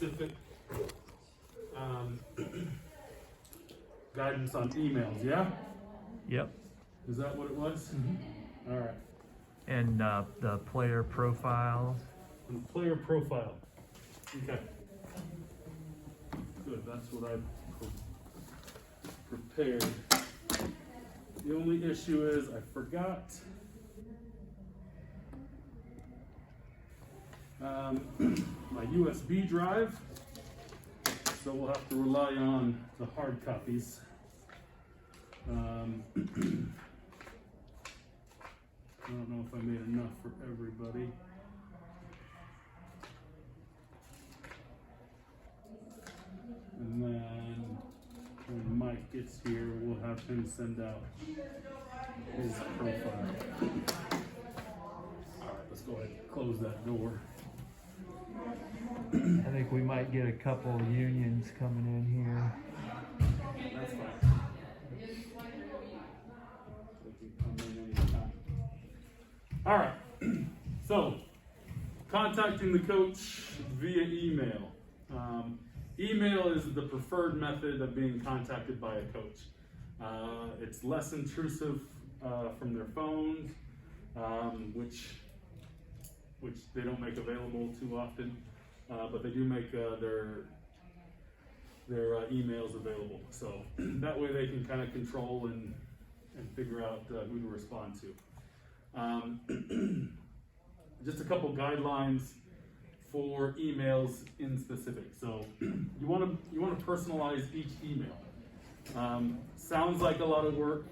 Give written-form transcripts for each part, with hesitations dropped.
specific guidance on emails, yeah? Yep. Is that what it was? All right. And the player profile. And player profile. Okay. Good, that's what I've prepared. The only issue is I forgot my USB drive, so we'll have to rely on the hard copies. I don't know if I made enough for everybody. And then when Mike gets here, we'll have him send out his profile. All right, let's go ahead and close that door. I think we might get a couple of unions coming in here. That's fine. They can come in anytime. All right, so contacting the coach via email. Email is the preferred method of being contacted by a coach. It's less intrusive from their phones, which they don't make available too often, but they do make their emails available. So that way they can kind of control and figure out who to respond to. Just a couple guidelines for emails in specific. So you want to personalize each email. Sounds like a lot of work,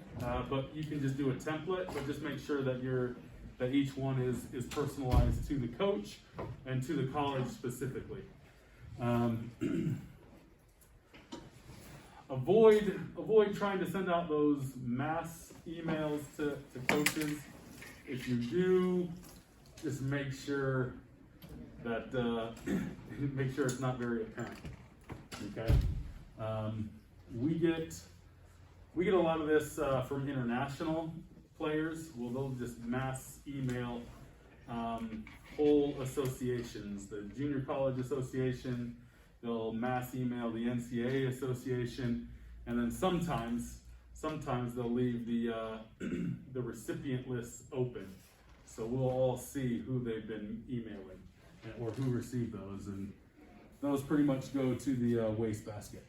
but you can just do a template, but just make sure that each one is personalized to the coach and to the college specifically. Avoid trying to send out those mass emails to coaches. If you do, just make sure that make sure it's not very apparent. Okay, we get a lot of this from international players. Well, they'll just mass email whole associations, the Junior College Association. They'll mass email the NCAA Association, and then sometimes they'll leave the recipient lists open, so we'll all see who they've been emailing or who received those, and those pretty much go to the wastebasket.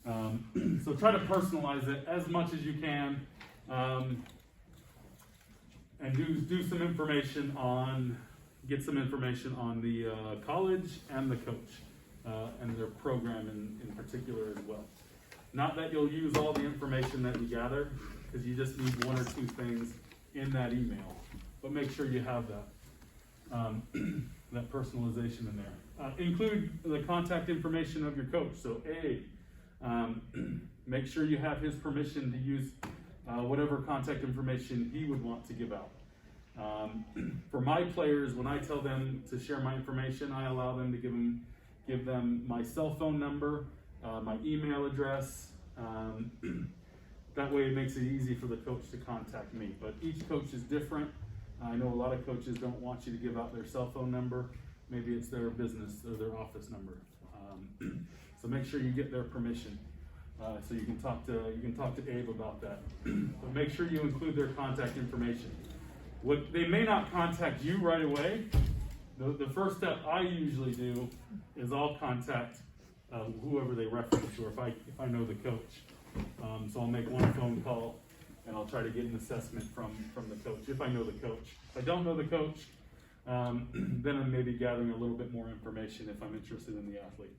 So try to personalize it as much as you can, and get some information on the college and the coach and their program in particular as well. Not that you'll use all the information that you gather, because you just need one or two things in that email, but make sure you have that. That personalization in there. Include the contact information of your coach. So make sure you have his permission to use whatever contact information he would want to give out. For my players, when I tell them to share my information, I allow them to give them my cell phone number, my email address. That way it makes it easy for the coach to contact me. But each coach is different. I know a lot of coaches don't want you to give out their cell phone number. Maybe it's their business or their office number. So make sure you get their permission, so you can talk to Abe about that. But make sure you include their contact information. What they may not contact you right away. The first step I usually do is I'll contact whoever they reference, or if I know the coach. So I'll make one phone call, and I'll try to get an assessment from the coach, if I know the coach. If I don't know the coach, then I'm maybe gathering a little bit more information if I'm interested in the athlete.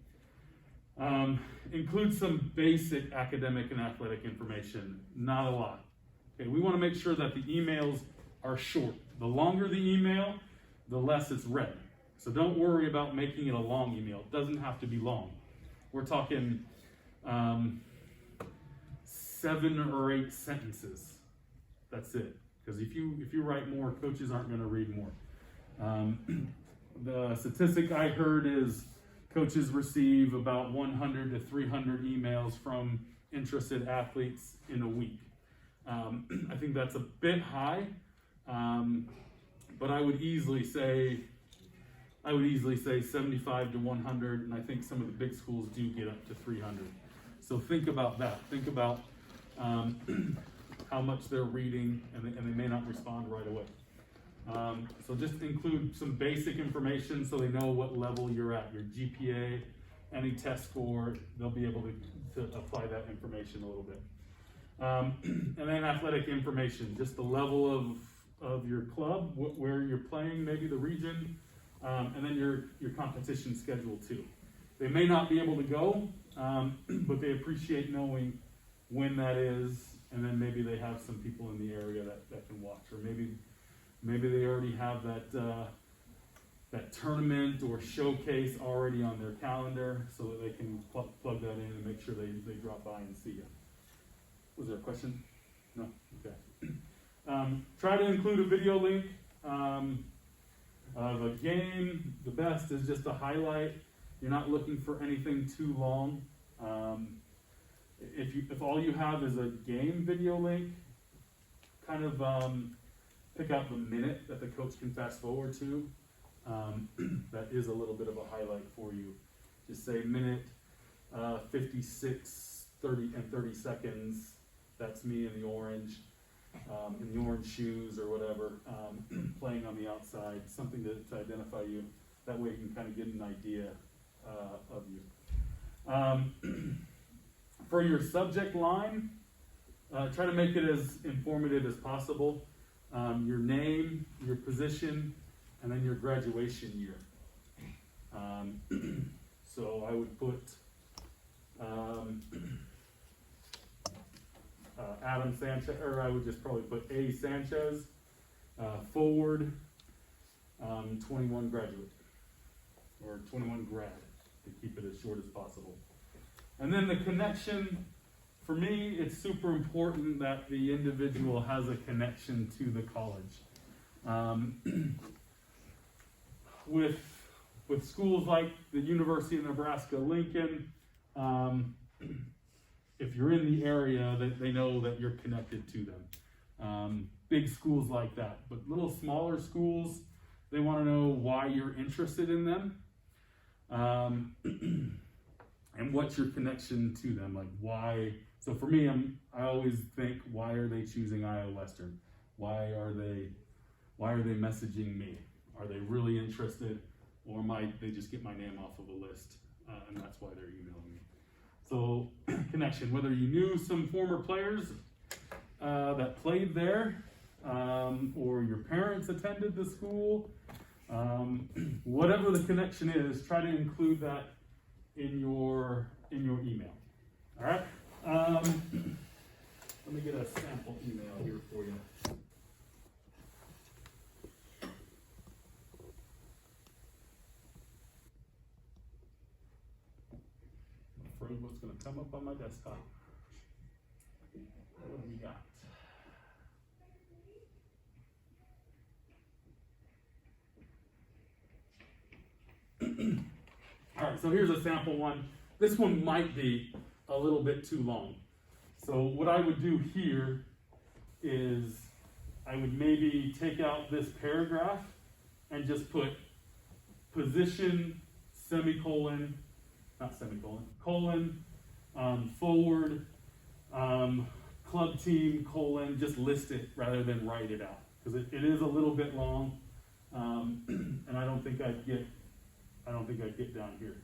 Include some basic academic and athletic information, not a lot. Okay, we want to make sure that the emails are short. The longer the email, the less it's read. So don't worry about making it a long email. It doesn't have to be long. We're talking 7 or 8 sentences. That's it. Because if you write more, coaches aren't going to read more. The statistic I heard is coaches receive about 100 to 300 emails from interested athletes in a week. I think that's a bit high, but I would easily say I would easily say 75 to 100, and I think some of the big schools do get up to 300. So think about that. Think about how much they're reading, and they may not respond right away. So just include some basic information so they know what level you're at, your GPA, any test score. They'll be able to apply that information a little bit. And then athletic information, just the level of your club, where you're playing, maybe the region, and then your competition schedule too. They may not be able to go, but they appreciate knowing when that is, and then maybe they have some people in the area that can watch, or maybe they already have that tournament or showcase already on their calendar so that they can plug that in and make sure they drop by and see you. Was there a question? No? Okay. Try to include a video link of a game. The best is just a highlight. You're not looking for anything too long. If all you have is a game video link, kind of pick out the minute that the coach can fast forward to. That is a little bit of a highlight for you. Just say minute 56, 30 seconds. That's me in the orange shoes or whatever, playing on the outside, something to identify you. That way you can kind of get an idea of you. For your subject line, try to make it as informative as possible. Your name, your position, and then your graduation year. So I would put Adam Sanchez, or I would just probably put A. Sanchez, forward, 21 graduate, or 21 grad, to keep it as short as possible. And then the connection, for me, it's super important that the individual has a connection to the college. With schools like the University of Nebraska-Lincoln, if you're in the area, they know that you're connected to them. Big schools like that, but little smaller schools, they want to know why you're interested in them, and what's your connection to them, like why. So for me, I always think, why are they choosing Iowa Western? Why are they messaging me? Are they really interested, or might they just get my name off of a list, and that's why they're emailing me? So connection, whether you knew some former players that played there, or your parents attended the school, whatever the connection is, try to include that in your email. All right. Let me get a sample email here for you. I'm afraid what's going to come up on my desktop. What do we got? All right, so here's a sample one. This one might be a little bit too long. So what I would do here is I would maybe take out this paragraph and just put position, semicolon, not semicolon, colon, forward, club team, colon, just list it rather than write it out. Because it is a little bit long, and I don't think I'd get down here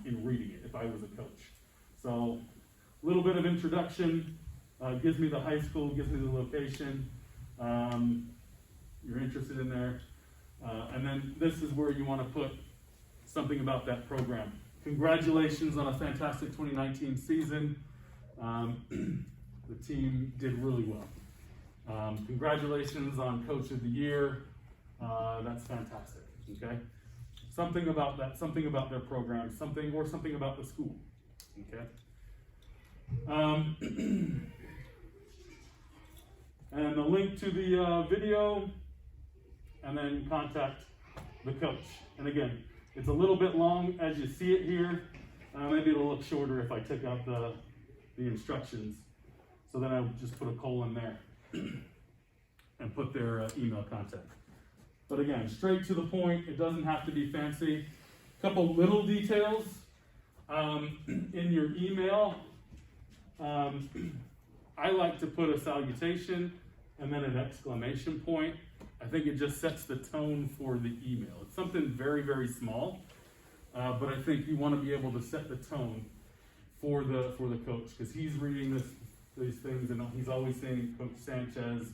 in reading it if I was a coach. So a little bit of introduction, gives me the high school, gives me the location, you're interested in there, and then this is where you want to put something about that program. Congratulations on a fantastic 2019 season. The team did really well. Congratulations on Coach of the Year. That's fantastic. Okay. Something about that, something about their program, something about the school. Okay. And a link to the video, and then contact the coach. And again, it's a little bit long as you see it here. Maybe it'll look shorter if I took out the instructions. So then I would just put a colon there and put their email contact. But again, straight to the point. It doesn't have to be fancy. Couple little details in your email. I like to put a salutation and then an exclamation point. I think it just sets the tone for the email. It's something very, very small, but I think you want to be able to set the tone for the coach, because he's reading these things and he's always saying Coach Sanchez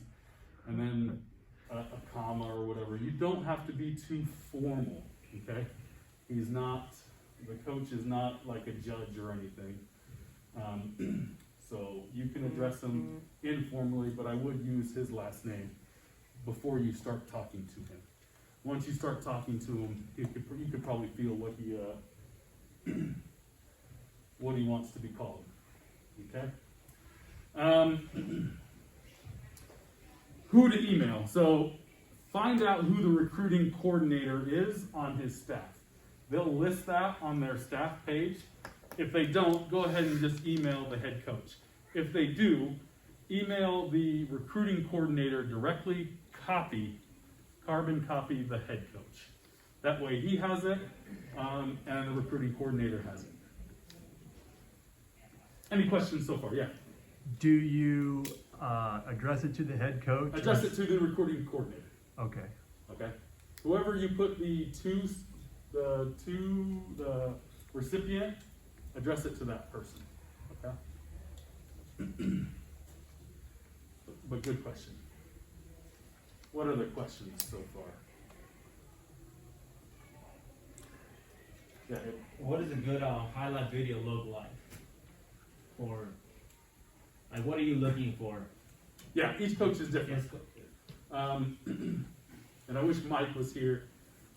and then a comma or whatever. You don't have to be too formal, okay? The coach is not like a judge or anything. So you can address him informally, but I would use his last name before you start talking to him. Once you start talking to him, you could probably feel what he wants to be called. Okay? Who to email. So find out who the recruiting coordinator is on his staff. They'll list that on their staff page. If they don't, go ahead and just email the head coach. If they do, email the recruiting coordinator directly, carbon copy the head coach. That way he has it, and the recruiting coordinator has it. Any questions so far? Yeah. Do you address it to the head coach? Address it to the recruiting coordinator. Okay. Okay. Whoever you put the recipient, address it to that person. Okay. But good question. What other questions so far? Yeah. What does a good highlight video look like? For, like, what are you looking for? Yeah, each coach is different. And I wish Mike was here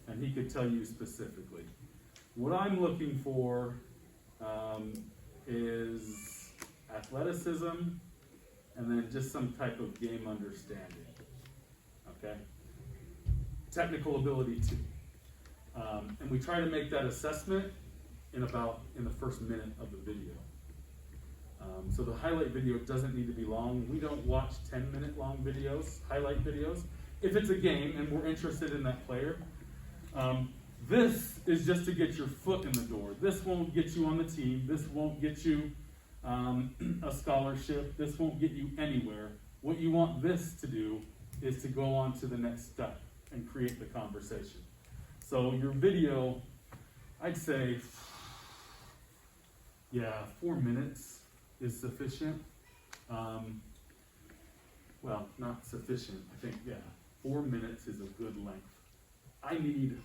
and he could tell you specifically. What I'm looking for is athleticism and then just some type of game understanding. Okay? Technical ability too. And we try to make that assessment in the first minute of the video. So the highlight video doesn't need to be long. We don't watch 10-minute long videos, highlight videos. If it's a game and we're interested in that player, this is just to get your foot in the door. This won't get you on the team. This won't get you a scholarship. This won't get you anywhere. What you want this to do is to go on to the next step and create the conversation. So your video, I'd say, 4 minutes is sufficient. Well, not sufficient. I think, 4 minutes is a good length. I need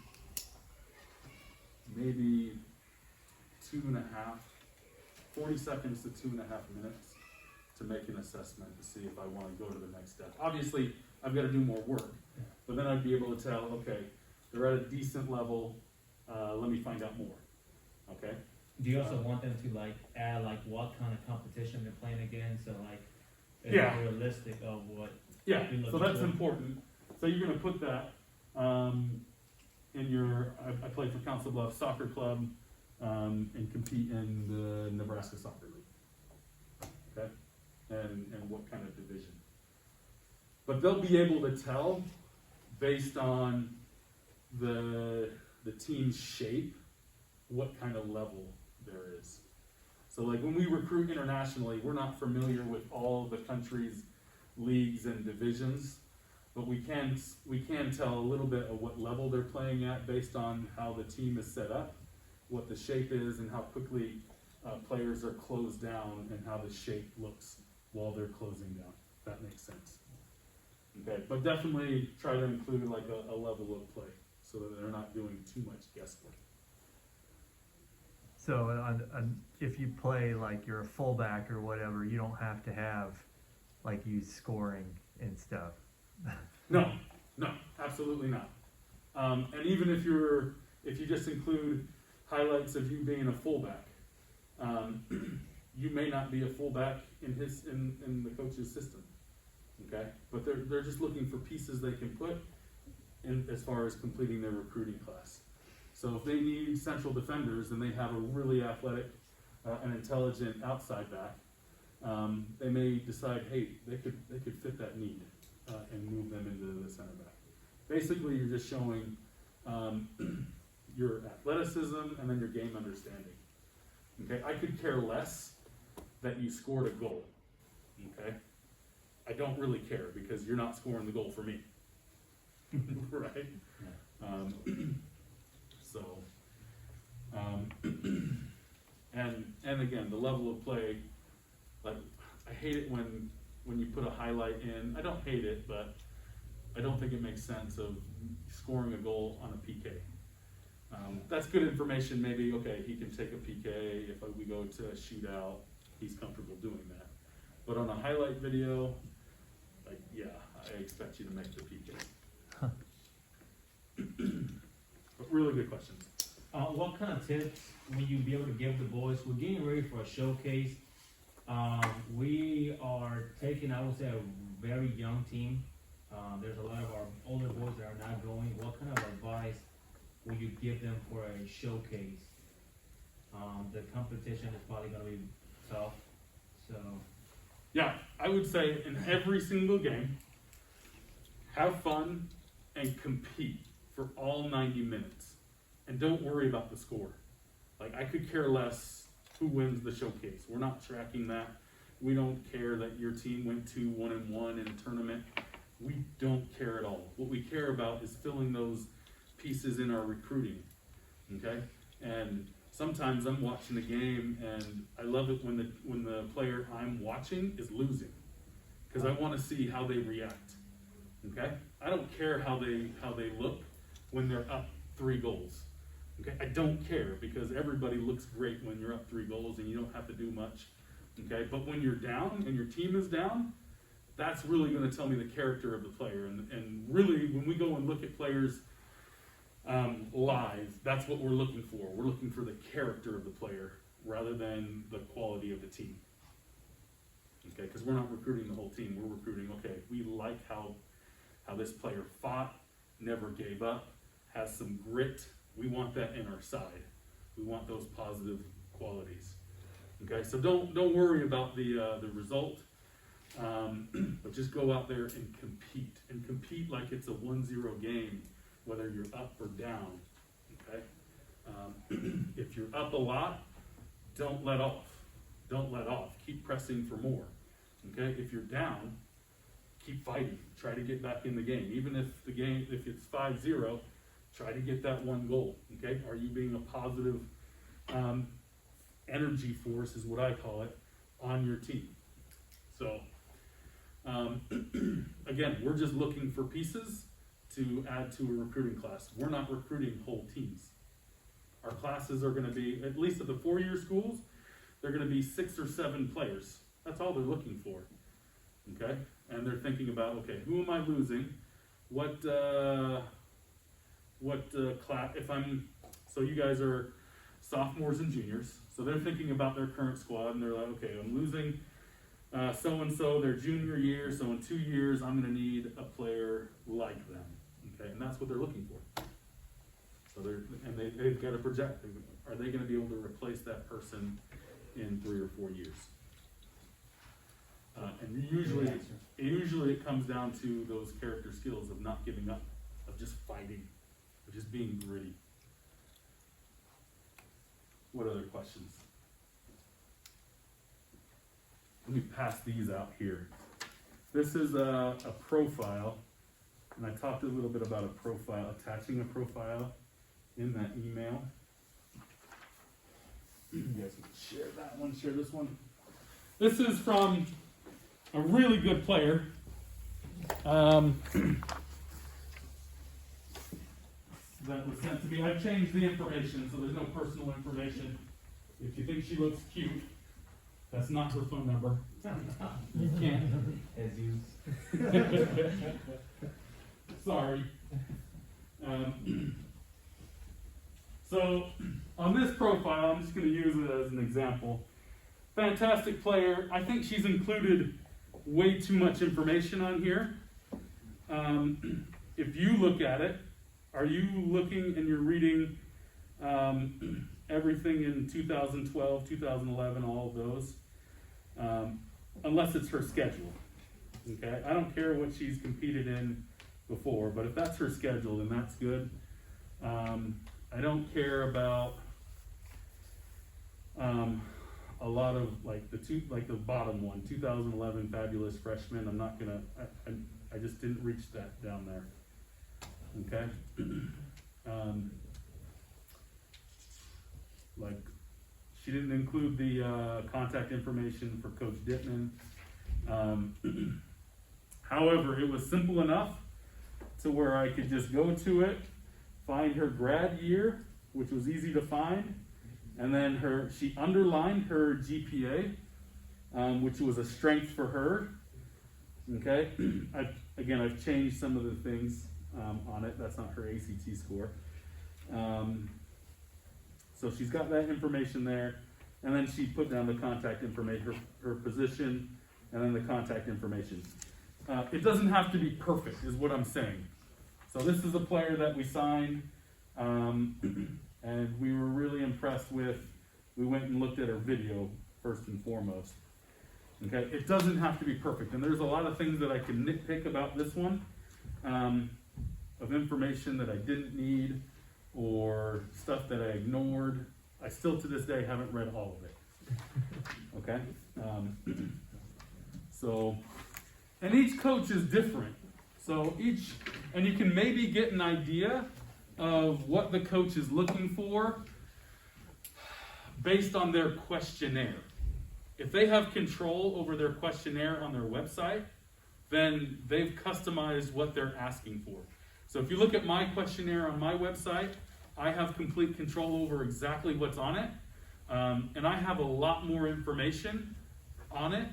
maybe 40 seconds to 2.5 minutes to make an assessment to see if I want to go to the next step. Obviously, I've got to do more work, but then I'd be able to tell, okay, they're at a decent level, let me find out more, okay? Do you also want them to add what kind of competition they're playing against, so it's realistic of what? Yeah, so that's important. So you're going to put that in your. I play for Council Bluffs Soccer Club and compete in the Nebraska Soccer League. Okay, and what kind of division? But they'll be able to tell based on the team's shape what kind of level there is. So when we recruit internationally, we're not familiar with all the country's leagues and divisions, but we can tell a little bit of what level they're playing at based on how the team is set up, what the shape is, and how quickly players are closed down, and how the shape looks while they're closing down. If that makes sense. Okay, but definitely try to include a level of play so that they're not doing too much guesswork. So if you play you're a fullback or whatever, you don't have to have use scoring and stuff. No, absolutely not. And even if you just include highlights of you being a fullback, you may not be a fullback in the coach's system. Okay, but they're just looking for pieces they can put in as far as completing their recruiting class. So if they need central defenders and they have a really athletic and intelligent outside back, they may decide, hey, they could fit that need and move them into the center back. Basically, you're just showing your athleticism and then your game understanding. Okay, I could care less that you scored a goal. Okay, I don't really care because you're not scoring the goal for me, right? And again, the level of play, like I hate it when you put a highlight in. I don't hate it, but I don't think it makes sense of scoring a goal on a PK. That's good information. Maybe, okay, he can take a PK if we go to a shootout. He's comfortable doing that. But on a highlight video, like, yeah, I expect you to make the PK. But really good questions. What kind of tips will you be able to give the boys? We're getting ready for a showcase. We are taking, I would say, a very young team. There's a lot of our older boys that are not going. What kind of advice will you give them for a showcase? The competition is probably going to be tough. So, yeah, I would say in every single game, have fun and compete for all 90 minutes. And don't worry about the score. Like, I could care less who wins the showcase. We're not tracking that. We don't care that your team went 1-1 in a tournament. We don't care at all. What we care about is filling those pieces in our recruiting, okay? And sometimes I'm watching the game and I love it when the player I'm watching is losing, because I want to see how they react, okay? I don't care how they look when they're up 3 goals. Okay, I don't care, because everybody looks great when you're up 3 goals and you don't have to do much. Okay, but when you're down and your team is down, that's really going to tell me the character of the player. And really, when we go and look at players live, that's what we're looking for. We're looking for the character of the player rather than the quality of the team. Okay, because we're not recruiting the whole team. We're recruiting, okay, we like how this player fought, never gave up, has some grit. We want that in our side. We want those positive qualities. Okay, so don't worry about the result, but just go out there and compete like it's a 1-0 game, whether you're up or down. Okay, if you're up a lot, don't let off. Don't let off. Keep pressing for more. Okay, if you're down, keep fighting. Try to get back in the game, even if it's 5-0. Try to get that 1 goal, okay? Are you being a positive energy force, is what I call it, on your team? So, again, we're just looking for pieces to add to a recruiting class. We're not recruiting whole teams. Our classes are going to be, at least at the 4-year schools, they're going to be 6 or 7 players. That's all they're looking for, okay? And they're thinking about, okay, who am I losing? What class, so you guys are sophomores and juniors, so they're thinking about their current squad, and they're like, okay, I'm losing so-and-so their junior year, so in 2 years, I'm gonna need a player like them, okay, and that's what they're looking for. So they've got to project, are they gonna be able to replace that person in 3 or 4 years? And usually it comes down to those character skills of not giving up, of just fighting, of just being gritty. What other questions? Let me pass these out here. This is a profile, and I talked a little bit about a profile, attaching a profile in that email. You guys can share that one, share this one. This is from a really good player. That was sent to me. I've changed the information, so there's no personal information. If you think she looks cute, that's not her phone number. You can't. as you. Sorry. So, on this profile, I'm just going to use it as an example. Fantastic player. I think she's included way too much information on here. If you look at it, are you looking and you're reading everything in 2012, 2011, all of those? Unless it's her schedule. Okay, I don't care what she's competed in before, but if that's her schedule, then that's good. I don't care about a lot of like the bottom one, 2011 fabulous freshman. I'm not gonna. I just didn't reach that down there. Okay. Like she didn't include the contact information for Coach Dittman. However, it was simple enough to where I could just go to it, find her grad year, which was easy to find, and then she underlined her GPA, which was a strength for her. Okay, I've changed some of the things on it. That's not her ACT score. So she's got that information there, and then she put down the contact information, her position, and then the contact information. It doesn't have to be perfect, is what I'm saying. So this is a player that we signed, and we were really impressed with. We went and looked at her video first and foremost. Okay, it doesn't have to be perfect, and there's a lot of things that I can nitpick about this one, of information that I didn't need, or stuff that I ignored. I still to this day haven't read all of it. Okay, so, and each coach is different. So and you can maybe get an idea of what the coach is looking for based on their questionnaire. If they have control over their questionnaire on their website, then they've customized what they're asking for. So if you look at my questionnaire on my website, I have complete control over exactly what's on it. And I have a lot more information on it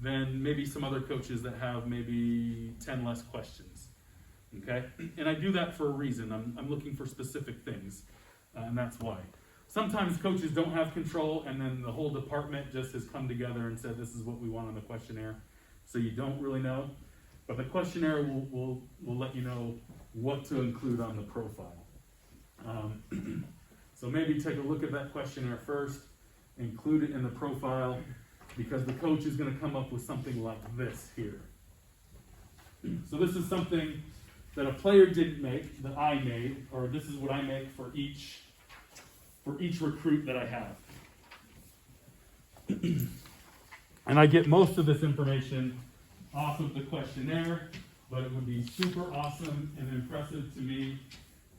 than maybe some other coaches that have maybe 10 less questions. Okay? And I do that for a reason. I'm looking for specific things, and that's why. Sometimes coaches don't have control, and then the whole department just has come together and said, this is what we want on the questionnaire. So you don't really know. But the questionnaire will let you know what to include on the profile. So maybe take a look at that questionnaire first, include it in the profile, because the coach is going to come up with something like this here. So this is something that a player didn't make, that I made, or this is what I make for each recruit that I have. And I get most of this information off of the questionnaire, but it would be super awesome and impressive to me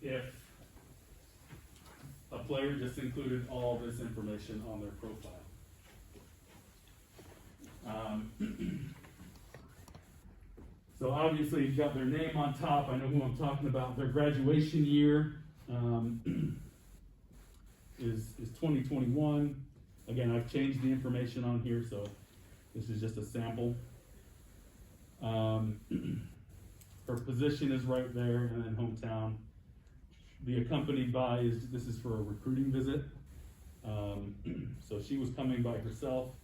if a player just included all this information on their profile. So obviously you've got their name on top. I know who I'm talking about. Their graduation year is 2021. Again, I've changed the information on here, so this is just a sample. Her position is right there, and then hometown. The accompanied by this is for a recruiting visit. So she was coming by herself.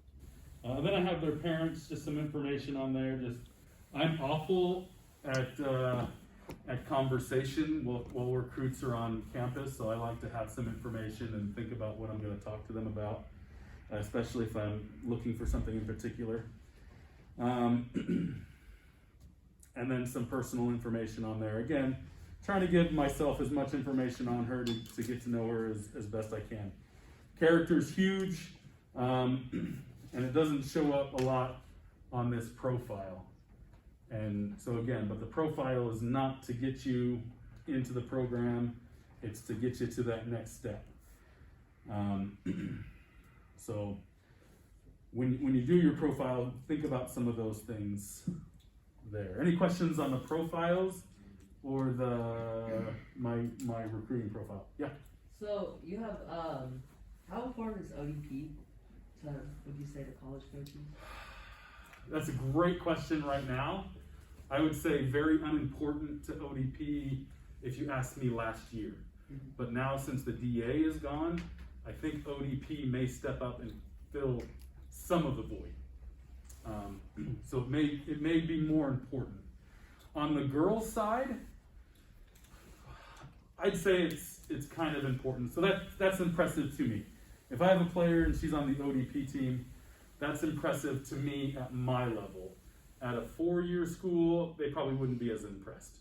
Then I have their parents, just some information on there. I'm awful at conversation while recruits are on campus, so I like to have some information and think about what I'm going to talk to them about, especially if I'm looking for something in particular. And then some personal information on there. Again, trying to give myself as much information on her to get to know her as best I can. Character's huge, and it doesn't show up a lot on this profile. And so again, but the profile is not to get you into the program, it's to get you to that next step. So when you do your profile, think about some of those things there. Any questions on the profiles or my recruiting profile? Yeah. So you have how important is ODP to, would you say, the college coaching? That's a great question right now. I would say very unimportant to ODP if you asked me last year. Mm-hmm. But now since the DA is gone, I think ODP may step up and fill some of the void. So it may be more important. On the girls' side, I'd say it's kind of important. So that's impressive to me. If I have a player and she's on the ODP team, that's impressive to me at my level. At a 4-year school, they probably wouldn't be as impressed.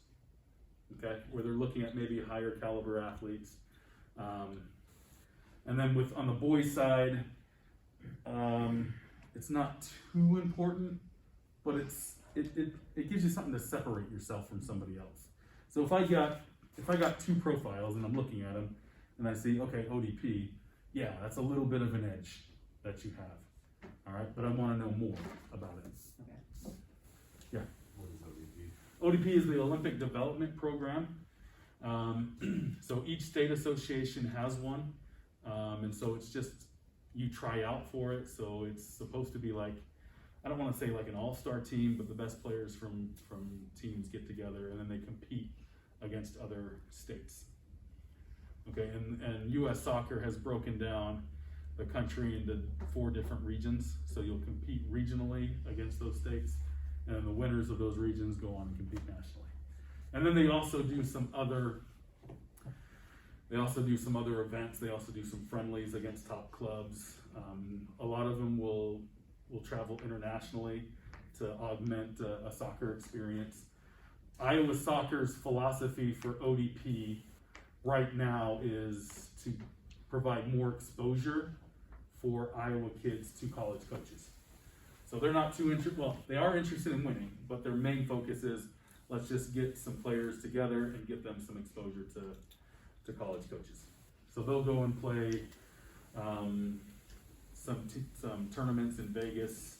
okay, where they're looking at maybe higher caliber athletes. And then on the boys side, it's not too important, but it gives you something to separate yourself from somebody else. So if I got two profiles and I'm looking at them and I see, okay, ODP, yeah, that's a little bit of an edge that you have. All right, but I want to know more about it. Okay. Yeah. What is ODP? ODP is the Olympic Development Program. So each state association has one, and so it's just you try out for it. So it's supposed to be like, I don't want to say like an all-star team, but the best players from teams get together and then they compete against other states. Okay, and U.S. Soccer has broken down the country into 4 different regions. So you'll compete regionally against those states, and then the winners of those regions go on and compete nationally. And then they also do some other events. They also do some friendlies against top clubs. A lot of them will travel internationally to augment a soccer experience. Iowa Soccer's philosophy for ODP right now is to provide more exposure for Iowa kids to college coaches. So they're not too they are interested in winning, but their main focus is let's just get some players together and get them some exposure to college coaches. So they'll go and play some tournaments in Vegas,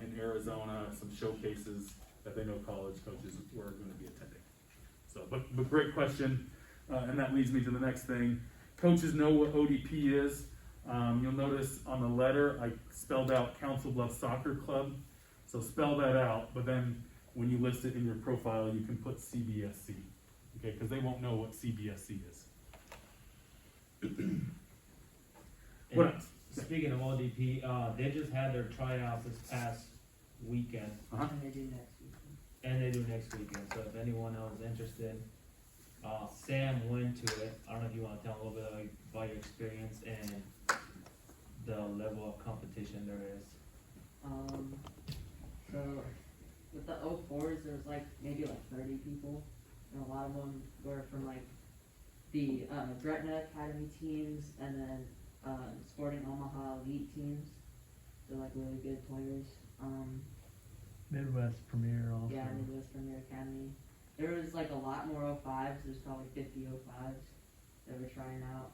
in Arizona, some showcases that they know college coaches were going to be attending. So, but great question, and that leads me to the next thing. Coaches know what ODP is. You'll notice on the letter I spelled out Council Bluffs Soccer Club. So spell that out, but then when you list it in your profile, you can put CBSC, okay? Because they won't know what CBSC is. What else? Speaking of ODP, they just had their tryouts this past weekend, Uh-huh. And they do next weekend. and they do next weekend. So if anyone else is interested, Sam went to it. I don't know if you want to tell a little bit about your experience and the level of competition there is. So with the 04s, there was like maybe like 30 people, and a lot of them were from like the Gretna Academy teams, and then Sporting Omaha elite teams. They're like really good players. Midwest Premier also. Yeah, Midwest Premier Academy. There was like a lot more 05s. There's probably 50 05s that were trying out.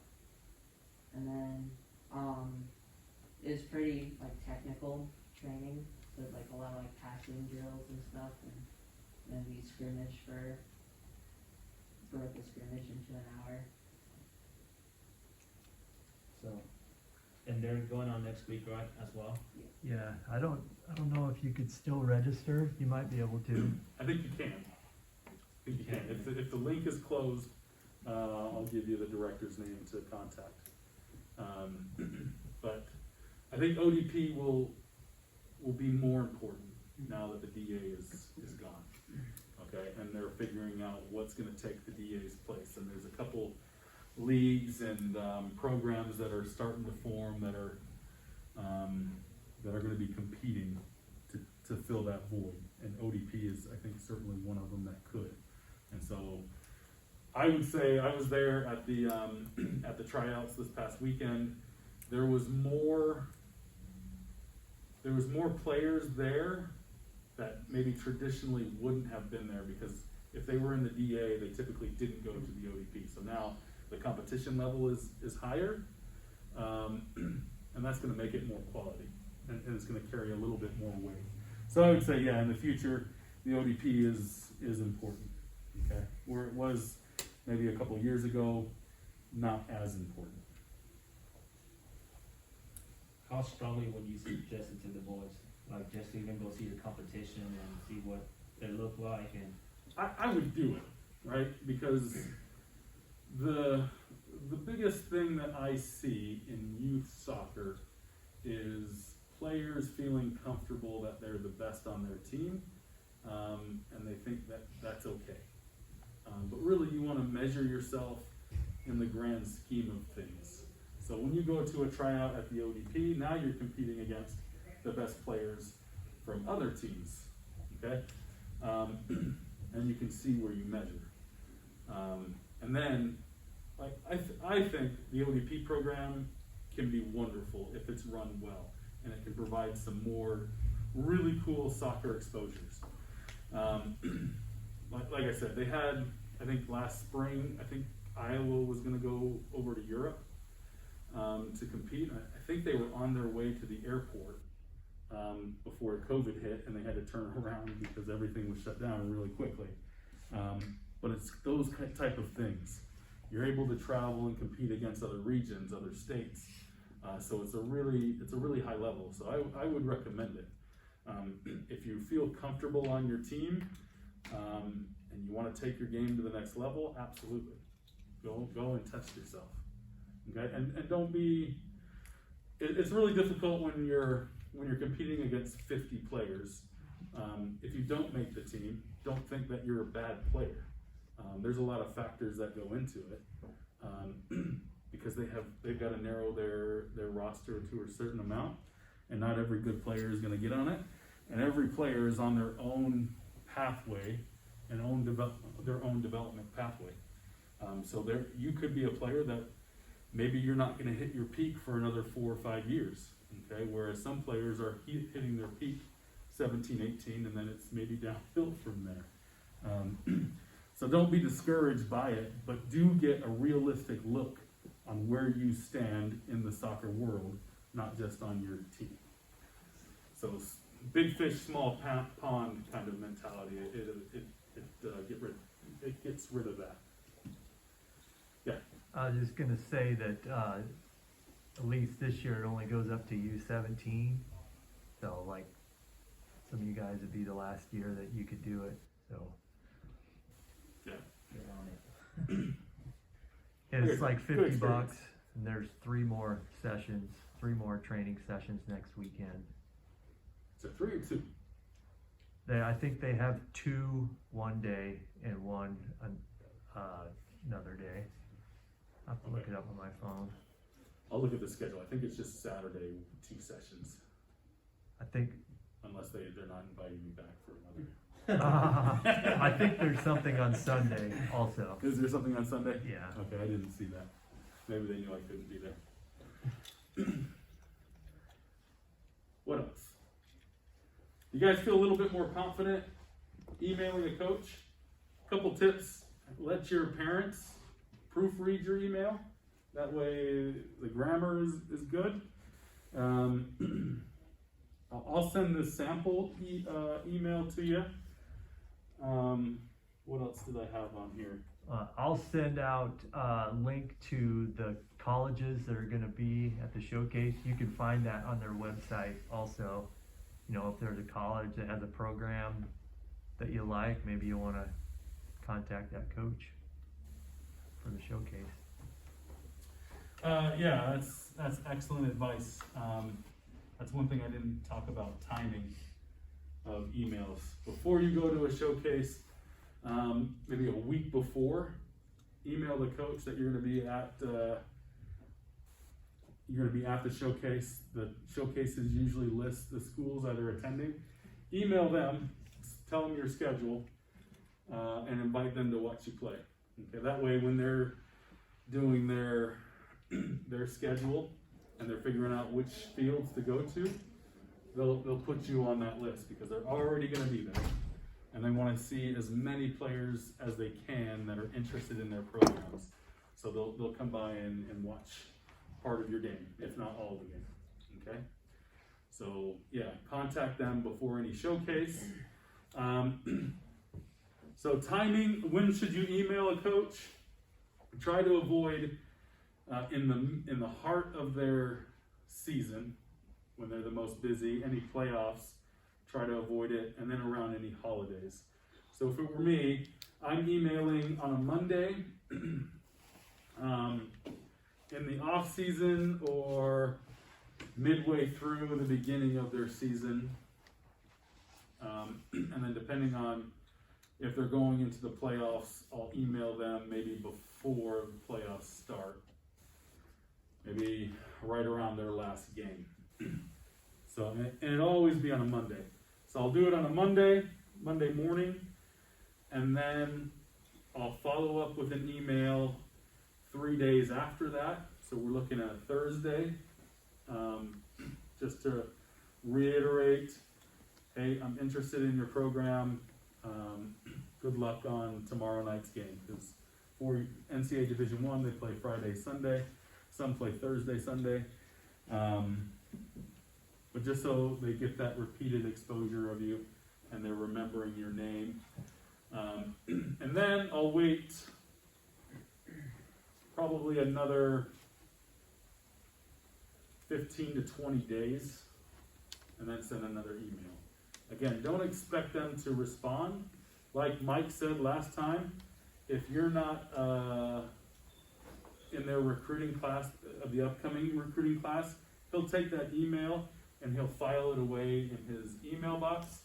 And then it was pretty like technical training. So like a lot of like passing drills and stuff, and then we scrimmage for like a scrimmage into an hour. So, and they're going on next week, right, as well? Yeah, I don't know if you could still register. You might be able to. I think you can. I think you can. If the link is closed, I'll give you the director's name to contact. But I think ODP will be more important now that the DA is gone. Okay, and they're figuring out what's going to take the DA's place. And there's a couple leagues and programs that are starting to form that are going to be competing to fill that void. And ODP is, I think, certainly one of them that could. And so I would say I was there at the tryouts this past weekend. There was more players there that maybe traditionally wouldn't have been there, because if they were in the DA, they typically didn't go to the ODP. So now the competition level is higher, and that's going to make it more quality, and it's going to carry a little bit more weight. So I would say, yeah, in the future, the ODP is important. Okay, where it was maybe a couple of years ago, not as important. How strongly would you suggest it to the boys? Like just to even go see the competition and see what they look like, and I would do it, right? Because the biggest thing that I see in youth soccer is players feeling comfortable that they're the best on their team, and they think that that's okay. But really, you want to measure yourself in the grand scheme of things. So when you go to a tryout at the ODP, now you're competing against the best players from other teams, okay? And you can see where you measure. And then, I think the ODP program can be wonderful if it's run well, and it can provide some more really cool soccer exposures. Like I said, they had, I think last spring, I think Iowa was going to go over to Europe to compete. I think they were on their way to the airport before COVID hit, and they had to turn around because everything was shut down really quickly. But it's those type of things. You're able to travel and compete against other regions, other states. So it's a really high level. So I would recommend it. If you feel comfortable on your team and you want to take your game to the next level, absolutely. Go and test yourself. Okay, and don't be. It's really difficult when you're competing against 50 players. If you don't make the team, don't think that you're a bad player. There's a lot of factors that go into it because they've got to narrow their roster to a certain amount, and not every good player is going to get on it. And every player is on their own pathway and their own development pathway. So you could be a player that maybe you're not going to hit your peak for another 4 or 5 years. Okay, whereas some players are hitting their peak 17, 18, and then it's maybe downhill from there. So don't be discouraged by it, but do get a realistic look on where you stand in the soccer world, not just on your team. So big fish, small pond kind of mentality. It gets rid of that. Yeah. I was just gonna say that at least this year it only goes up to U17. So like some of you guys would be the last year that you could do it. So Yeah. Get on it. it's like Good $50, experience. and there's 3 more training sessions next weekend. So 3 or 2. I think they have 2 one day and 1 another day. I'll have to look Okay. it up on my phone. I'll look at the schedule. I think it's just Saturday 2 sessions, I think unless they're not inviting me back for another. I think there's something on Sunday also. Is there something on Sunday? Yeah. Okay, I didn't see that. Maybe they knew I couldn't be there. What else? You guys feel a little bit more confident emailing a coach? Couple tips. Let your parents proofread your email. That way the grammar is good. I'll send this sample email to you. What else did I have on here? I'll send out a link to the colleges that are going to be at the showcase. You can find that on their website also. You know, if there's a college that has a program that you like, maybe you want to contact that coach for the showcase. Yeah, that's excellent advice. That's one thing I didn't talk about, timing of emails. Before you go to a showcase, maybe a week before, email the coach that you're going to be at the showcase. The showcases usually list the schools that are attending. Email them, tell them your schedule, and invite them to watch you play. Okay, that way when they're doing their schedule and they're figuring out which fields to go to, they'll put you on that list because they're already going to be there, and they want to see as many players as they can that are interested in their programs. So they'll come by and watch part of your game, if not all of the game. Okay, so yeah, contact them before any showcase. So timing, when should you email a coach? Try to avoid in the heart of their season, when they're the most busy, any playoffs, try to avoid it, and then around any holidays. So if it were me, I'm emailing on a Monday in the off season or midway through the beginning of their season, and then depending on if they're going into the playoffs, I'll email them maybe before the playoffs start, maybe right around their last game. So, and it'll always be on a Monday. So I'll do it on a Monday morning, and then I'll follow up with an email 3 days after that. So we're looking at Thursday, just to reiterate, hey, I'm interested in your program. Good luck on tomorrow night's game, because for NCAA Division I, they play Friday, Sunday. Some play Thursday, Sunday. But just so they get that repeated exposure of you and they're remembering your name. And then I'll wait probably another 15 to 20 days and then send another email. Again, don't expect them to respond. Like Mike said last time, if you're not in their recruiting class, of the upcoming recruiting class, he'll take that email and he'll file it away in his email box.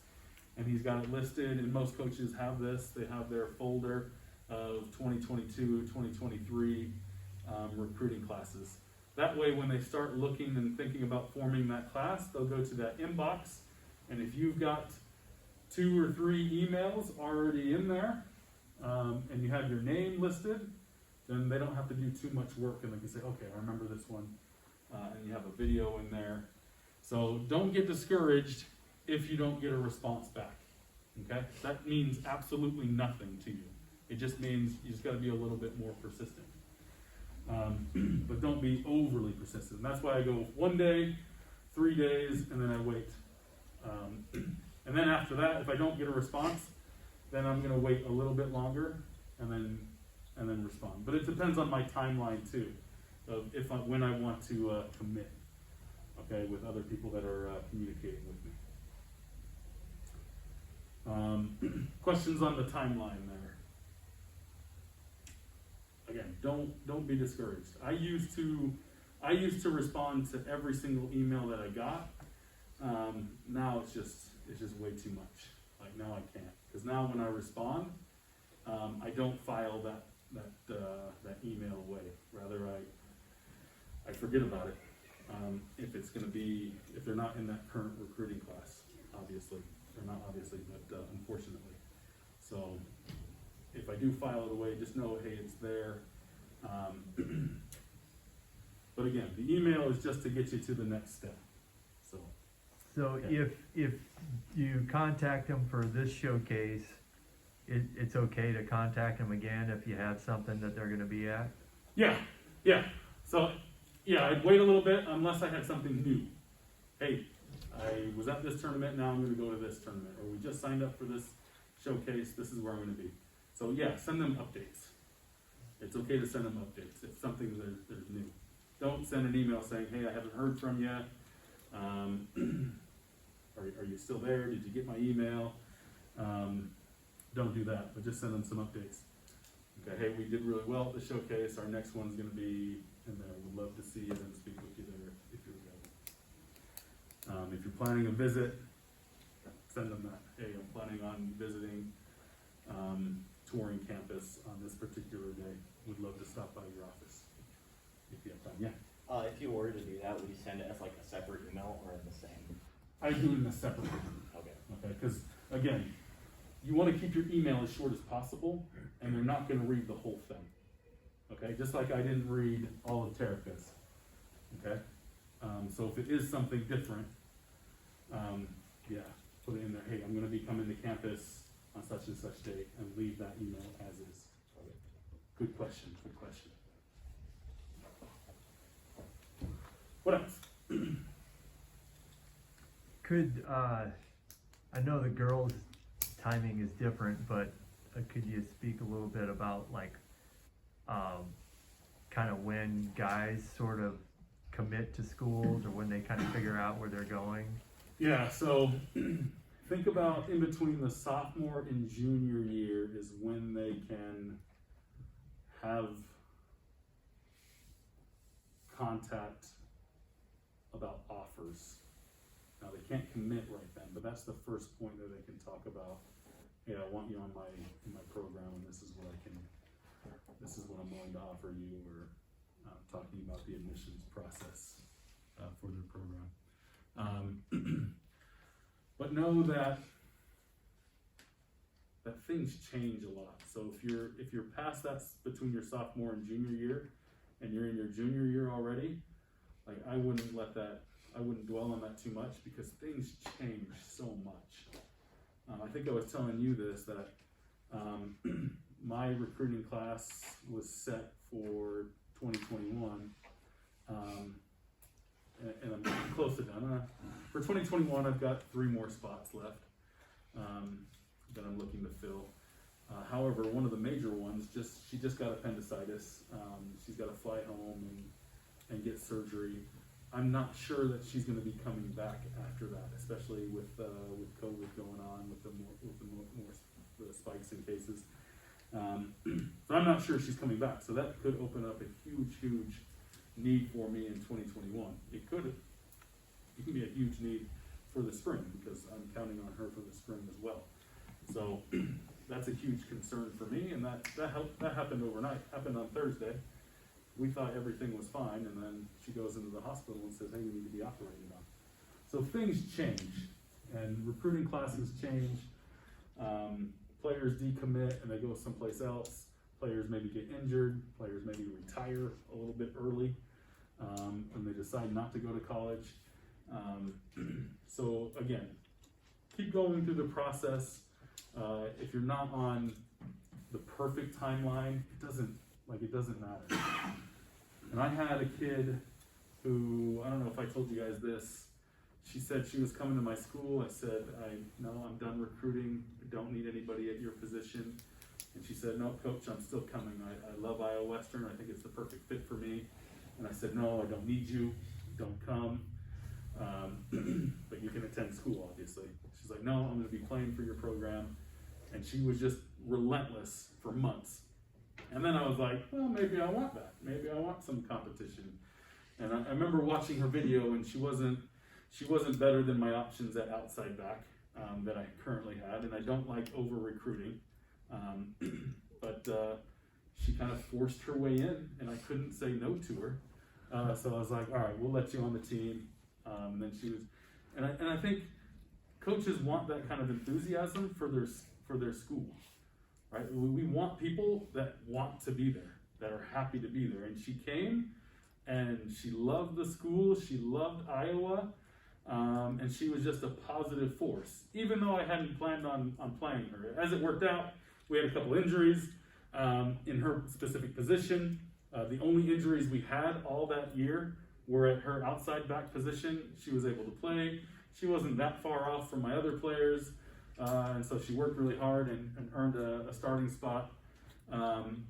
And he's got it listed, and most coaches have this. They have their folder of 2022, 2023 recruiting classes. That way, when they start looking and thinking about forming that class, they'll go to that inbox. And if you've got 2 or 3 emails already in there, and you have your name listed, then they don't have to do too much work, and they can say, okay, I remember this one, and you have a video in there. So don't get discouraged if you don't get a response back, okay? That means absolutely nothing to you. It just means you just gotta be a little bit more persistent. But don't be overly persistent. That's why I go 1 day, 3 days, and then I wait. And then after that, if I don't get a response, then I'm gonna wait a little bit longer and then respond. But it depends on my timeline too, of when I want to commit, okay, with other people that are communicating with me. Questions on the timeline there? Again, don't be discouraged. I used to respond to every single email that I got. Now it's just way too much. Like now I can't, because now when I respond, I don't file that email away. Rather, I forget about it. If they're not in that current recruiting class, obviously. Or not obviously, but unfortunately. So if I do file it away, just know, hey, it's there. But again, the email is just to get you to the next step. So yeah. if you contact them for this showcase, it's okay to contact them again if you have something that they're gonna be at? Yeah. So, yeah, I'd wait a little bit unless I had something new. Hey, I was at this tournament, now I'm gonna go to this tournament. Or we just signed up for this showcase, this is where I'm gonna be. So yeah, send them updates. It's okay to send them updates if something there's new. Don't send an email saying, hey, I haven't heard from you. Are you still there? Did you get my email? Don't do that, but just send them some updates. Okay, hey, we did really well at the showcase. Our next one's gonna be in there. We'd love to see you and speak with you there if you're available. If you're planning a visit, send them that. Hey, I'm planning on visiting, touring campus on this particular day. Would love to stop by your office if you have time. Yeah. If you were to do that, would you send it as like a separate email or in the same? I do it in a separate one. Okay. Okay, because again, you want to keep your email as short as possible, and they're not going to read the whole thing. Okay, just like I didn't read all of Terica's. Okay, so if it is something different, yeah, put it in there. Hey, I'm going to be coming to campus on such and such date, and leave that email as is. Okay. Good question. Good question. What else? Could, I know the girls' timing is different, but could you speak a little bit about like, kind of when guys sort of commit to schools or when they kind of figure out where they're going? Yeah, so think about in between the sophomore and junior year is when they can have contact about offers. Now they can't commit right then, but that's the first point that they can talk about. Hey, I want you on in my program, and this is what I'm willing to offer you, or talking about the admissions process for their program. But know that things change a lot. So if you're past that between your sophomore and junior year, and you're in your junior year already, like I wouldn't dwell on that too much because things change so much. I think I was telling you this, that my recruiting class was set for 2021, and I'm close to done. For 2021, I've got 3 more spots left that I'm looking to fill. However, one of the major ones, she just got appendicitis. She's got to fly home and get surgery. I'm not sure that she's going to be coming back after that, especially with COVID going on, with the spikes in cases. So I'm not sure she's coming back. So that could open up a huge need for me in 2021. It can be a huge need for the spring because I'm counting on her for the spring as well. So that's a huge concern for me, and that happened overnight. Happened on Thursday. We thought everything was fine, and then she goes into the hospital and says, "Hey, you need to be operated on." So things change, and recruiting classes change. Players decommit and they go someplace else. Players maybe get injured. Players maybe retire a little bit early when they decide not to go to college. So again, keep going through the process. If you're not on the perfect timeline, it doesn't matter. And I had a kid who, I don't know if I told you guys this, she said she was coming to my school. I said, no, I'm done recruiting. I don't need anybody at your position. And she said, "No, coach, I'm still coming. I love Iowa Western. I think it's the perfect fit for me." And I said, "No, I don't need you. Don't come. But you can attend school, obviously." She's like, "No, I'm going to be playing for your program." And she was just relentless for months. And then I was like, well, maybe I want that. Maybe I want some competition. And I remember watching her video, and she wasn't better than my options at outside back that I currently had. And I don't like over recruiting. But she kind of forced her way in, and I couldn't say no to her. So I was like, all right, we'll let you on the team. And then she was, and I think coaches want that kind of enthusiasm for their school, right? We want people that want to be there, that are happy to be there. And she came, and she loved the school. She loved Iowa, and she was just a positive force. Even though I hadn't planned on playing her, as it worked out, we had a couple injuries in her specific position. The only injuries we had all that year were at her outside back position. She was able to play. She wasn't that far off from my other players, and so she worked really hard and earned a starting spot. And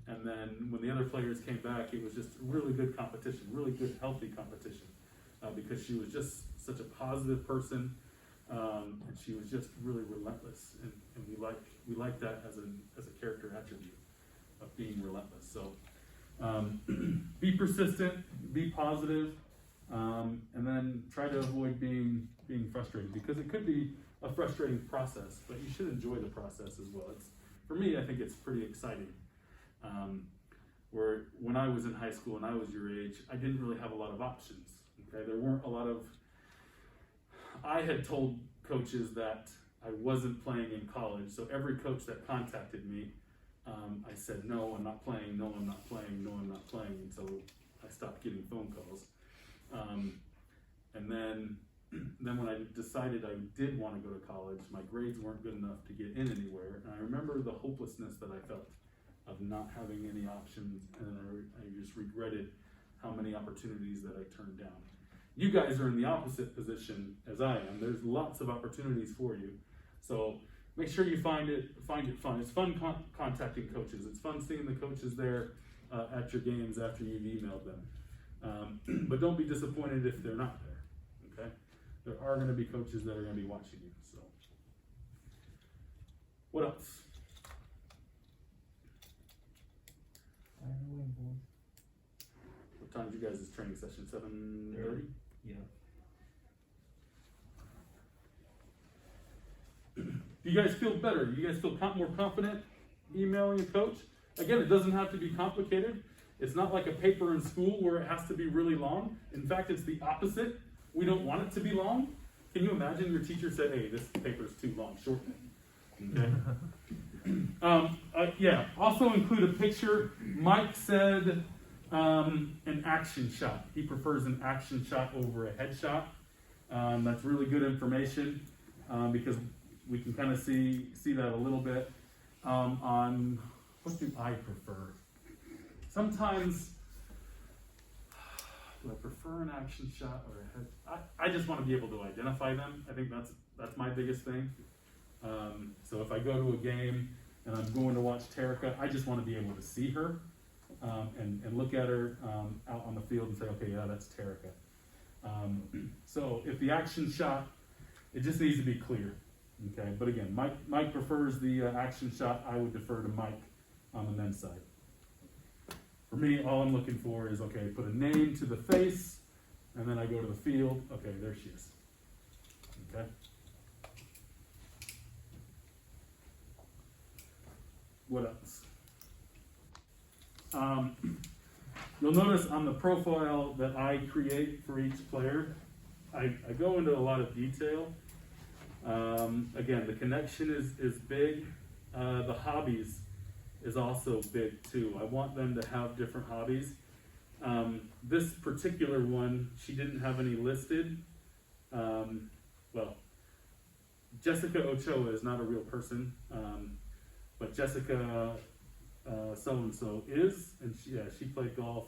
then when the other players came back, it was just really good competition, really good, healthy competition, because she was just such a positive person, and she was just really relentless, and we like that as a character attribute of being relentless. So be persistent, be positive, and then try to avoid being frustrated, because it could be a frustrating process, but you should enjoy the process as well. For me, I think it's pretty exciting. Where when I was in high school and I was your age, I didn't really have a lot of options. Okay, there weren't a lot of. I had told coaches that I wasn't playing in college, so every coach that contacted me, I said, "No, I'm not playing. No, I'm not playing. No, I'm not playing." Until I stopped getting phone calls, and then when I decided I did want to go to college, my grades weren't good enough to get in anywhere, and I remember the hopelessness that I felt of not having any options, and I just regretted how many opportunities that I turned down. You guys are in the opposite position as I am. There's lots of opportunities for you, so make sure you find it fun. It's fun contacting coaches. It's fun seeing the coaches there at your games after you've emailed them. But don't be disappointed if they're not there. Okay, there are going to be coaches that are going to be watching you. So, what else? What time's you guys' training session? 7:30? Yeah. Do you guys feel better? Do you guys feel more confident emailing a coach? Again, it doesn't have to be complicated. It's not like a paper in school where it has to be really long. In fact, it's the opposite. We don't want it to be long. Can you imagine your teacher said, "Hey, this paper's too long, shorten it." Okay. Yeah, also include a picture. Mike said an action shot. He prefers an action shot over a headshot. That's really good information because we can kind of see that a little bit on what do I prefer. Sometimes, do I prefer an action shot or a head? I just want to be able to identify them. I think that's my biggest thing. So if I go to a game and I'm going to watch Terica, I just want to be able to see her and look at her out on the field and say, okay, yeah, that's Terica. So if the action shot, it just needs to be clear. Okay, but again, Mike prefers the action shot. I would defer to Mike on the men's side. For me, all I'm looking for is, okay, put a name to the face, and then I go to the field. Okay, there she is. Okay. What else? You'll notice on the profile that I create for each player, I go into a lot of detail. Again, the connection is big. The hobbies is also big too. I want them to have different hobbies. This particular one, she didn't have any listed. Well, Jessica Ochoa is not a real person, but Jessica so-and-so is, and she played golf,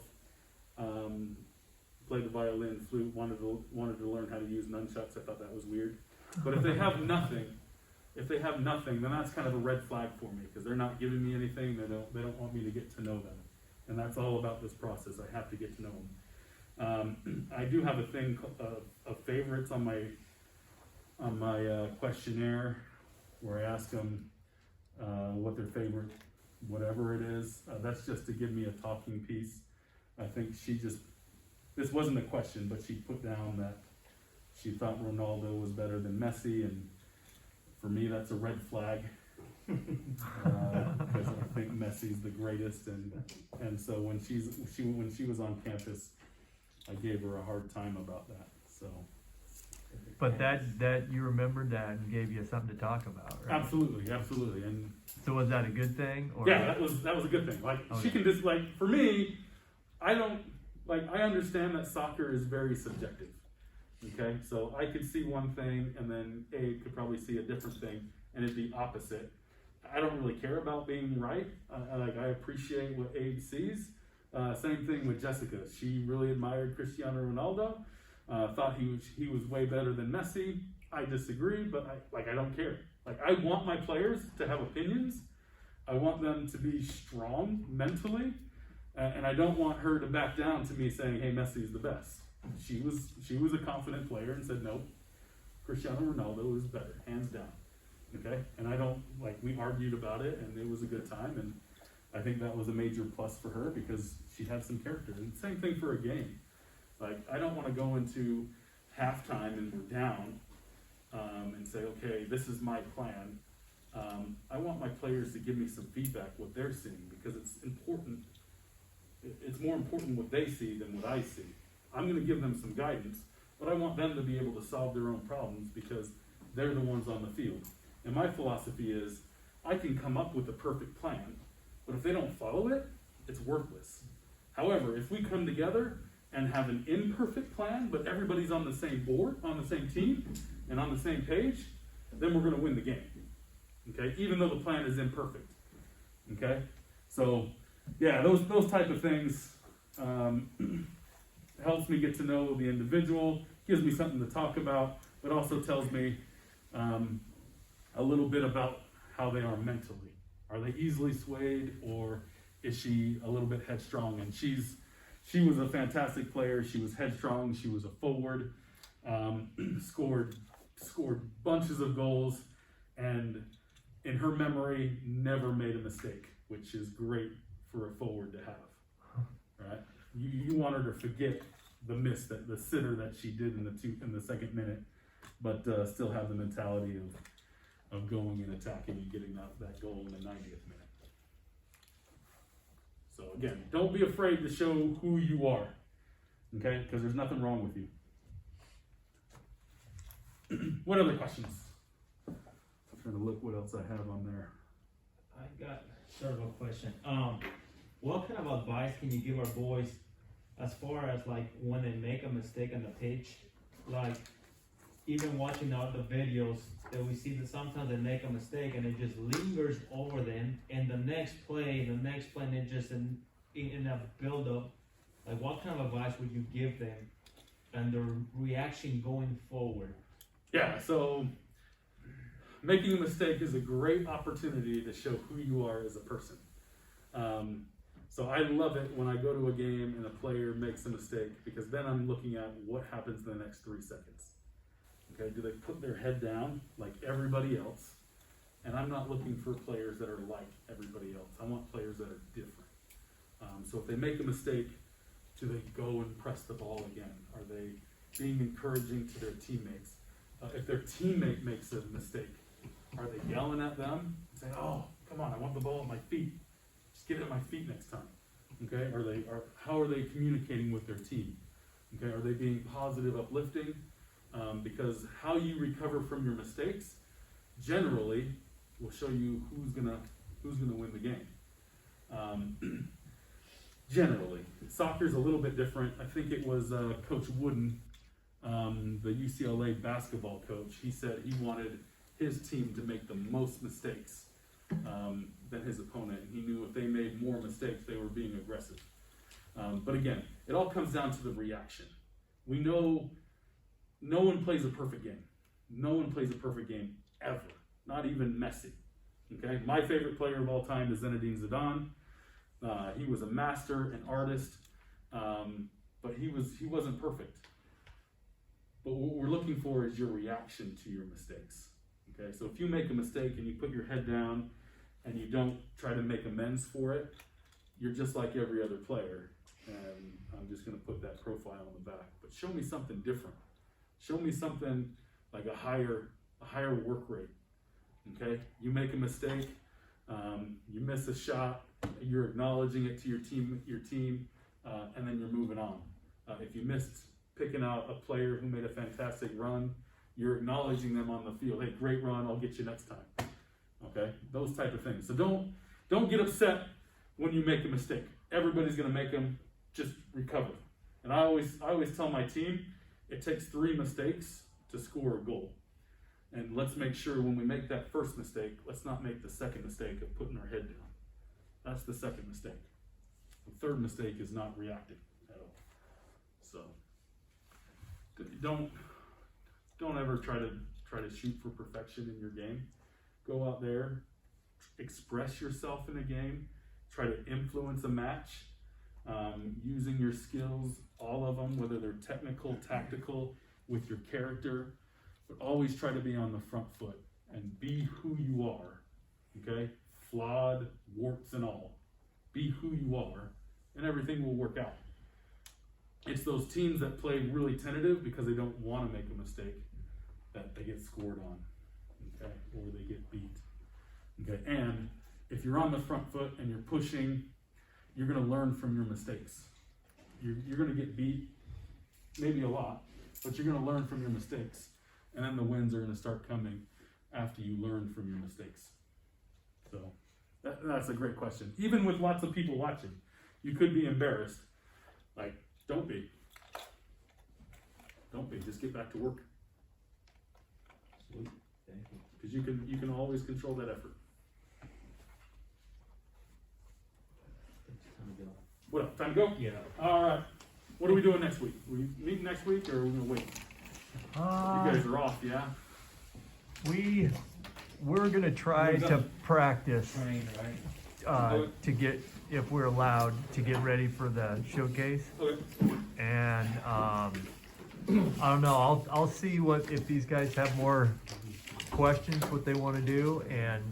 played the violin, flute, wanted to learn how to use nunchucks. I thought that was weird. But if they have nothing, then that's kind of a red flag for me because they're not giving me anything. They don't want me to get to know them, and that's all about this process. I have to get to know them. I do have a thing of favorites on my questionnaire where I ask them what their favorite whatever it is. That's just to give me a talking piece. I think this wasn't a question, but she put down that she thought Ronaldo was better than Messi, and for me that's a red flag because I think Messi's the greatest, and so when she was on campus, I gave her a hard time about that. So, But that you remembered that and gave you something to talk about, right? absolutely, and So was that a good thing? Or? yeah, that was a good thing. Like she can just for me, I understand that soccer is very subjective. Okay, so I could see one thing, and then Abe could probably see a different thing, and it'd be opposite. I don't really care about being right. I appreciate what Abe sees. Same thing with Jessica. She really admired Cristiano Ronaldo. Thought he was way better than Messi. I disagree, but I don't care. I want my players to have opinions. I want them to be strong mentally, and I don't want her to back down to me saying, "Hey, Messi's the best." She was a confident player and said, "Nope, Cristiano Ronaldo is better, hands down." Okay, and I don't we argued about it, and it was a good time, and I think that was a major plus for her because she had some character. And same thing for a game. I don't want to go into halftime and we're down and say, okay, this is my plan. I want my players to give me some feedback, what they're seeing, because it's important. It's more important what they see than what I see. I'm going to give them some guidance, but I want them to be able to solve their own problems because they're the ones on the field. And my philosophy is I can come up with a perfect plan, but if they don't follow it, it's worthless. However, if we come together and have an imperfect plan, but everybody's on the same board, on the same team, and on the same page, then we're going to win the game. Okay, even though the plan is imperfect. Okay, so yeah, those type of things helps me get to know the individual, gives me something to talk about, but also tells me a little bit about how they are mentally. Are they easily swayed, or is she a little bit headstrong? And she was a fantastic player. She was headstrong. She was a forward. Scored bunches of goals, and in her memory, never made a mistake, which is great for a forward to have. Right? You want her to forget the sitter that she did in the second minute, but still have the mentality of going and attacking and getting that goal in the 90th minute. So again, don't be afraid to show who you are, okay? Because there's nothing wrong with you. What other questions? I'm trying to look what else I have on there. I got sort of a question. What kind of advice can you give our boys as far as like when they make a mistake on the pitch? Like even watching all the videos that we see that sometimes they make a mistake and it just lingers over them, and the next play, and it just in a build up. Like what kind of advice would you give them and their reaction going forward? Yeah, so making a mistake is a great opportunity to show who you are as a person. So I love it when I go to a game and a player makes a mistake, because then I'm looking at what happens in the next 3 seconds. Okay, do they put their head down like everybody else? And I'm not looking for players that are like everybody else. I want players that are different. So if they make a mistake, do they go and press the ball again? Are they being encouraging to their teammates? If their teammate makes a mistake, are they yelling at them, saying, "Oh, come on, I want the ball at my feet. Just get it at my feet next time." Okay, how are they communicating with their team? Okay, are they being positive, uplifting? Because how you recover from your mistakes generally will show you who's gonna win the game. Generally, soccer's a little bit different. I think it was Coach Wooden, the UCLA basketball coach. He said he wanted his team to make the most mistakes than his opponent. He knew if they made more mistakes, they were being aggressive. But again, it all comes down to the reaction. We know no one plays a perfect game. No one plays a perfect game ever. Not even Messi. Okay, my favorite player of all time is Zinedine Zidane. He was a master, an artist, but he wasn't perfect. But what we're looking for is your reaction to your mistakes. Okay, so if you make a mistake and you put your head down and you don't try to make amends for it, you're just like every other player. And I'm just going to put that profile on the back. But show me something different. Show me something like a higher work rate. Okay, you make a mistake, you miss a shot, you're acknowledging it to your team, and then you're moving on. If you missed picking out a player who made a fantastic run, you're acknowledging them on the field. Hey, great run, I'll get you next time. Okay, those type of things. So don't get upset when you make a mistake. Everybody's gonna make them. Just recover. And I always tell my team, it takes 3 mistakes to score a goal. And let's make sure when we make that first mistake, let's not make the second mistake of putting our head down. That's the second mistake. The third mistake is not reacting at all. So don't ever try to shoot for perfection in your game. Go out there, express yourself in a game, try to influence a match, using your skills, all of them, whether they're technical, tactical, with your character, but always try to be on the front foot and be who you are, okay? Flawed, warts and all. Be who you are, and everything will work out. It's those teams that play really tentative because they don't want to make a mistake that they get scored on, okay? Or they get beat, okay? And if you're on the front foot and you're pushing, you're going to learn from your mistakes. You're going to get beat, maybe a lot, but you're going to learn from your mistakes. And then the wins are going to start coming after you learn from your mistakes. So that's a great question. Even with lots of people watching, you could be embarrassed. Like, don't be. Don't be. Just get back to work. Sweet. Thank you. Because you can always control that effort. Time to go. What, time to go? Yeah. All right. What are we doing next week? We meet next week, or are we gonna wait? You guys are off, yeah? We're gonna try to practice Train, right? to get, if we're allowed, to get ready for the showcase. Okay. And I don't know. I'll see if these guys have more questions, what they want to do, and